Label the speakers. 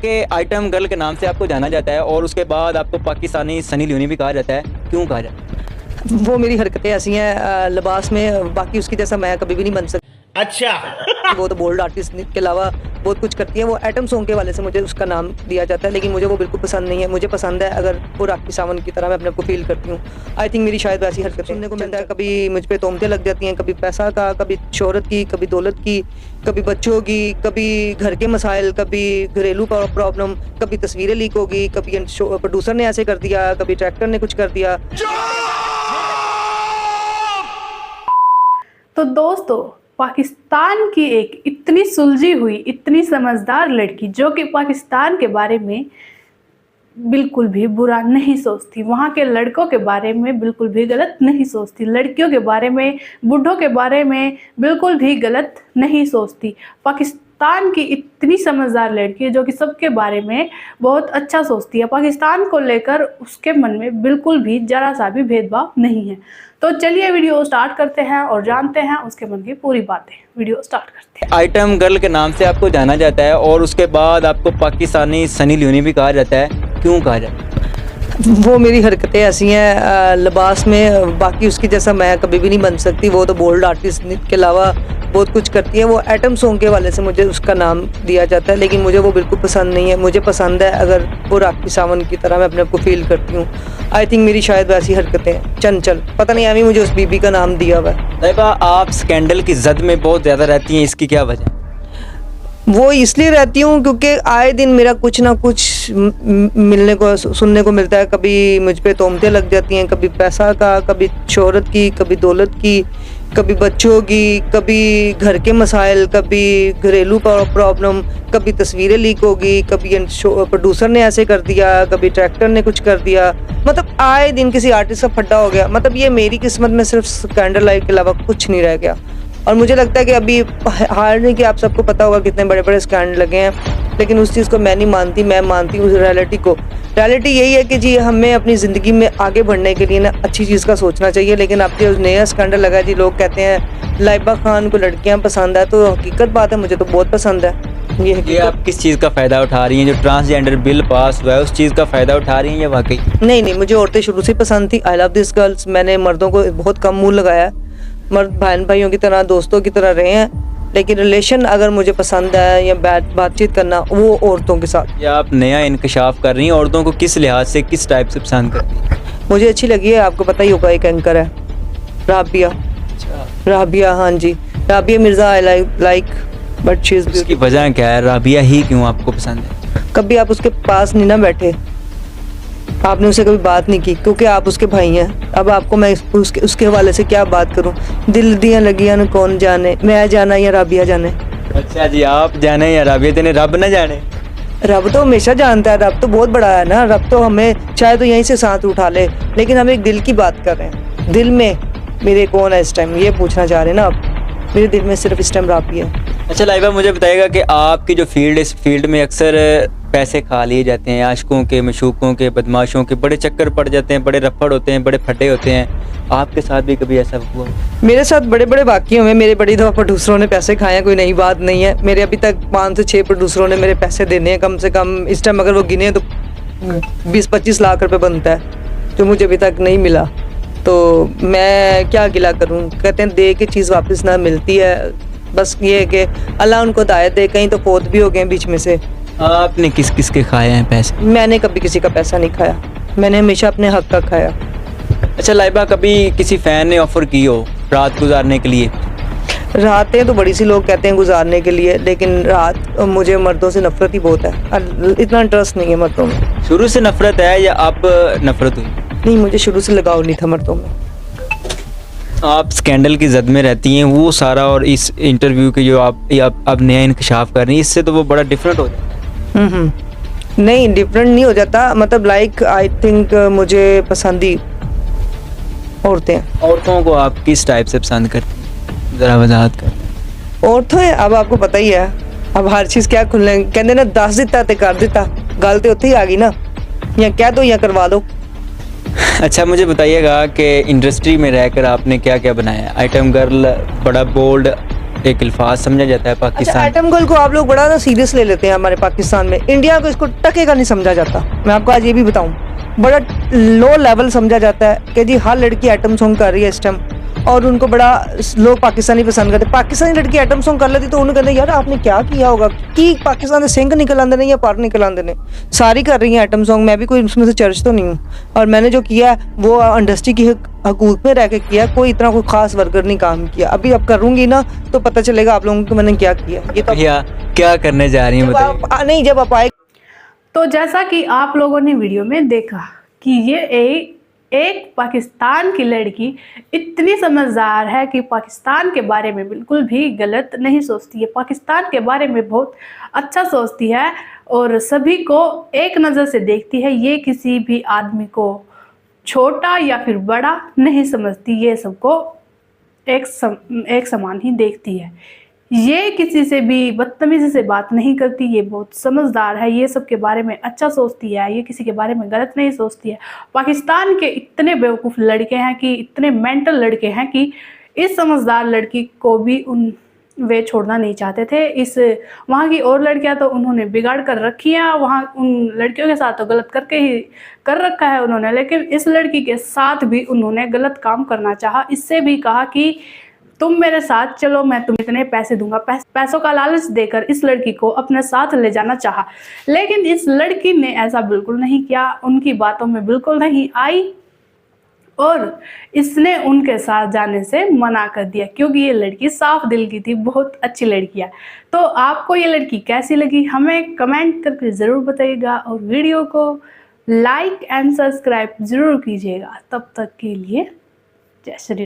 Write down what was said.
Speaker 1: के item girl के नाम से आपको जाना जाता है और उसके बाद आपको पाकिस्तानी सनी लियोनी भी कहा जाता है, क्यों कहा जाता है?
Speaker 2: वो मेरी हरकतें ऐसी हैं लिबास में, बाकी उसकी जैसा मैं कभी भी नहीं बन सकती।
Speaker 3: अच्छा
Speaker 2: वो तो बोल्ड आर्टिस्ट के अलावा बहुत कुछ करती है। वो एटम सॉन्ग के वाले से मुझे उसका नाम दिया जाता है, लेकिन मुझे वो बिल्कुल पसंद नहीं है। मुझे पसंद है अगर वो राखी सावंत की तरह मैं अपने आप को फील करती हूँ। आई थिंक मेरी शायद वैसी हरकत सुनने को मिलता है। कभी मुझ पे तोहमतें लग जाती हैं, कभी पैसा का, कभी शोहरत की, कभी दौलत की, कभी बच्चों की, कभी घर के मसाइल, कभी घरेलू प्रॉब्लम, कभी तस्वीरें लीक होगी, कभी प्रोड्यूसर ने ऐसे कर दिया, कभी ट्रैक्टर ने कुछ कर दिया।
Speaker 4: तो दोस्तों, पाकिस्तान की एक इतनी सुलझी हुई, इतनी समझदार लड़की जो कि पाकिस्तान के बारे में बिल्कुल भी बुरा नहीं सोचती, वहाँ के लड़कों के बारे में बिल्कुल भी गलत नहीं सोचती, लड़कियों के बारे में, बूढ़ों के बारे में बिल्कुल भी गलत नहीं सोचती। पाकिस्तान की इतनी समझदार लड़की है जो कि सबके बारे में बहुत अच्छा सोचती है। पाकिस्तान को लेकर उसके मन में बिल्कुल भी जरा सा भी भेदभाव नहीं है। तो चलिए वीडियो स्टार्ट करते हैं और जानते हैं उसके मन की पूरी बातें। वीडियो स्टार्ट करते हैं।
Speaker 1: आइटम गर्ल के नाम से आपको जाना जाता है और उसके बाद आपको पाकिस्तानी सनी लियोनी भी कहा जाता है, क्यों कहा जाता है?
Speaker 2: वो मेरी हरकतें ऐसी हैं लिबास में, बाकी उसकी जैसा मैं कभी भी नहीं बन सकती। वो तो बोल्ड आर्टिस्ट के अलावा बहुत कुछ करती है। वो एटम सॉन्ग के वाले से मुझे उसका नाम दिया जाता है, लेकिन मुझे वो बिल्कुल पसंद नहीं है। मुझे पसंद है अगर वो राखी सावंत की तरह मैं अपने आप को फील करती हूँ। आई थिंक मेरी शायद वैसी हरकतें चंचल, पता नहीं अभी मुझे उस बीबी का नाम दिया हुआ है।
Speaker 1: लाइबा, आप स्कैंडल की जद में बहुत ज़्यादा रहती हैं, इसकी क्या वजह?
Speaker 2: वो इसलिए रहती हूँ क्योंकि आए दिन मेरा कुछ ना कुछ मिलने को सुनने को मिलता है। कभी मुझ पे तोहमतें लग जाती हैं, कभी पैसा का, कभी शोहरत की, कभी दौलत की, कभी बच्चों की, कभी घर के मसाइल, कभी घरेलू प्रॉब्लम, कभी तस्वीरें लीक होगी, कभी प्रोड्यूसर ने ऐसे कर दिया, कभी ट्रैक्टर ने कुछ कर दिया। मतलब आए दिन किसी आर्टिस्ट का फड्डा हो गया। मतलब ये मेरी किस्मत में सिर्फ स्कैंडल लाइफ के अलावा कुछ नहीं रह गया। और मुझे लगता है कि अभी हार नहीं कि आप सबको पता होगा कितने बड़े बड़े स्कैंडल लगे हैं, लेकिन उस चीज़ को मैं नहीं मानती। मैं मानती हूँ उस रियलिटी को। रियलिटी यही है कि जी हमें अपनी ज़िंदगी में आगे बढ़ने के लिए ना अच्छी चीज़ का सोचना चाहिए। लेकिन अब जो नया स्कैंडल लगा जी, लोग कहते हैं लाइबा खान को लड़कियाँ पसंद है, तो हकीकत बात है, मुझे तो बहुत पसंद है।
Speaker 1: ये आप किस चीज़ का फ़ायदा उठा रही हैं? जो ट्रांसजेंडर बिल पास हुआ है उस चीज़ का फ़ायदा उठा रही हैं या वाकई?
Speaker 2: नहीं, मुझे औरतें शुरू से पसंद थी। I love this girls. मैंने मर्दों को बहुत कम मुँह लगाया। मर्द बहन भाइयों की तरह, दोस्तों की तरह रहे हैं, लेकिन रिलेशन अगर मुझे पसंद है या बातचीत करना, वो औरतों के साथ।
Speaker 1: या आप नया इंकशाफ कर रही हैं? औरतों को किस लिहाज से, किस टाइप से पसंद करती हैं?
Speaker 2: मुझे अच्छी लगी है, आपको पता ही होगा, एक एंकर है राबिया। राबिया, हाँ जी, Rabia Mirza. I like but she is beautiful.
Speaker 1: उसकी वजह क्या है? राबिया ही क्यों आपको पसंद है?
Speaker 2: कभी आप उसके पास नहीं ना बैठे, आपने उससे कभी बात नहीं की, क्योंकि आप उसके भाई हैं। अब आपको मैं उसके हवाले से क्या बात करूं? दिल दियां लगियां न कौन जाने, मैं जाना या राबिया जाने।
Speaker 1: अच्छा जी, आप जाने या राबिया जाने, रब न जाने?
Speaker 2: रब तो हमेशा जानता है। रब तो बहुत बड़ा है ना। रब तो हमें चाहे तो यहीं से सांस उठा ले, लेकिन हम एक दिल की बात कर रहे हैं। दिल में मेरे कौन है इस टाइम, ये पूछना चाह रहे हैं ना आप? मेरे दिल में सिर्फ इस टाइम राबिया है।
Speaker 1: अच्छा लाइबा, मुझे बताइएगा कि आपकी जो फील्ड है, इस फील्ड में अक्सर पैसे खा लिए जाते हैं, आशिकों के, मशूकों के, बदमाशों के बड़े चक्कर पड़ जाते हैं, बड़े रफड़ होते हैं, बड़े फटे होते हैं। आपके साथ भी कभी ऐसा हुआ?
Speaker 2: मेरे साथ बड़े बड़े वाक़ये हुए। मेरे बड़ी दफ़ा प्रोड्यूसरों ने पैसे खाए हैं, कोई नई बात नहीं है। मेरे अभी तक 5 से 6 प्रोड्यूसरों ने मेरे पैसे देने हैं कम से कम। इस टाइम अगर वो गिने तो 20-25 लाख रुपए बनता है, जो मुझे अभी तक नहीं मिला। तो मैं क्या गिला करूं? कहते हैं दे के चीज़ वापस ना मिलती है। बस ये है कि अल्लाह उनको हिदायत दे। कहीं तो फौत भी हो गए बीच में से।
Speaker 1: आपने किस किस के खाए हैं पैसे?
Speaker 2: मैंने कभी किसी का पैसा नहीं खाया, मैंने हमेशा अपने हक का खाया।
Speaker 1: अच्छा लाइबा, कभी किसी फ़ैन ने ऑफ़र की हो रात गुजारने के लिए?
Speaker 2: रातें तो बड़ी सी लोग कहते हैं गुजारने के लिए, लेकिन रात मुझे मर्दों से नफरत ही बहुत है। इतना इंटरेस्ट नहीं है मर्दों में।
Speaker 1: शुरू से नफरत है या अब नफरत हुई?
Speaker 2: नहीं, मुझे शुरू से लगाव नहीं था मर्दों में।
Speaker 1: आप स्कैंडल की जद में रहती हैं, वो सारा, और इस इंटरव्यू के जो आप अब नया इंकशाफ कर रही हैं, इससे तो वो बड़ा डिफरेंट हो जाता है।
Speaker 2: नहीं, डिफरेंट नहीं हो जाता। मतलब लाइक आई थिंक मुझे पसंदी औरतें।
Speaker 1: औरतों को आप किस टाइप से पसंद करती हैं, ज़रा वजाहत कर।
Speaker 2: औरतें अब आपको पता ही है, अब हर चीज़ क्या खुलने कहते ना, दस दिता ते कर दिता, गल तो उत्थे ही आ गई ना। या कह दो या करवा दो।
Speaker 1: अच्छा मुझे बताइएगा कि इंडस्ट्री में रहकर आपने क्या क्या बनाया? आइटम गर्ल बड़ा बोल्ड एक अल्फाज समझा जाता है
Speaker 2: अच्छा,
Speaker 1: पाकिस्तान।
Speaker 2: एटम गर्ल को आप लोग बड़ा ना सीरियस ले लेते हैं हमारे पाकिस्तान में। इंडिया को इसको टके का नहीं समझा जाता। मैं आपको आज ये भी बताऊं, बड़ा लो लेवल समझा जाता है कि जी हर लड़की एटम सॉन्ग कर रही है इस टाइम, और उनको बड़ा लोग पाकिस्तानी पसंद करते। पाकिस्तानी लड़की एटम सॉन्ग कर लेती तो उन्हें कहते यार आपने क्या किया होगा कि पाकिस्तान से सिंह निकल आंदे ने या पार निकल आंदे ने, सारी कर रही हैं एटम सॉन्ग। मैं भी कोई उसमें से चर्च तो नहीं हूँ, और मैंने जो किया है वो इंडस्ट्री की हकूक में रह के किया, कोई इतना कोई खास वर्कर नहीं काम किया। अभी अब करूँगी ना तो पता चलेगा आप लोगों को मैंने क्या किया। ये तो
Speaker 1: भैया क्या करने जा रही हैं बताइए।
Speaker 2: नहीं, जब आप आए।
Speaker 4: तो जैसा कि आप लोगों ने वीडियो में देखा कि ये एक पाकिस्तान की लड़की इतनी समझदार है कि पाकिस्तान के बारे में बिल्कुल भी गलत नहीं सोचती है, पाकिस्तान के बारे में बहुत अच्छा सोचती है और सभी को एक नज़र से देखती है। ये किसी भी आदमी को छोटा या फिर बड़ा नहीं समझती, ये सबको एक समान ही देखती है। ये किसी से भी बदतमीजी से बात नहीं करती, ये बहुत समझदार है, ये सब के बारे में अच्छा सोचती है, ये किसी के बारे में गलत नहीं सोचती है। पाकिस्तान के इतने बेवकूफ़ लड़के हैं कि इतने मेंटल लड़के हैं कि इस समझदार लड़की को भी वे छोड़ना नहीं चाहते थे। वहाँ की और लड़कियां तो उन्होंने बिगाड़ कर रखी हैं, वहाँ उन लड़कियों के साथ तो गलत करके ही कर रखा है उन्होंने, लेकिन इस लड़की के साथ भी उन्होंने गलत काम करना चाहा। इससे भी कहा कि तुम मेरे साथ चलो, मैं तुम्हें इतने पैसे दूंगा। पैसों का लालच देकर इस लड़की को अपने साथ ले जाना चाहा, लेकिन इस लड़की ने ऐसा बिल्कुल नहीं किया, उनकी बातों में बिल्कुल नहीं आई और इसने उनके साथ जाने से मना कर दिया, क्योंकि ये लड़की साफ दिल की थी, बहुत अच्छी लड़की है। तो आपको ये लड़की कैसी लगी हमें कमेंट करके ज़रूर बताइएगा, और वीडियो को लाइक एंड सब्सक्राइब ज़रूर कीजिएगा। तब तक के लिए जय श्री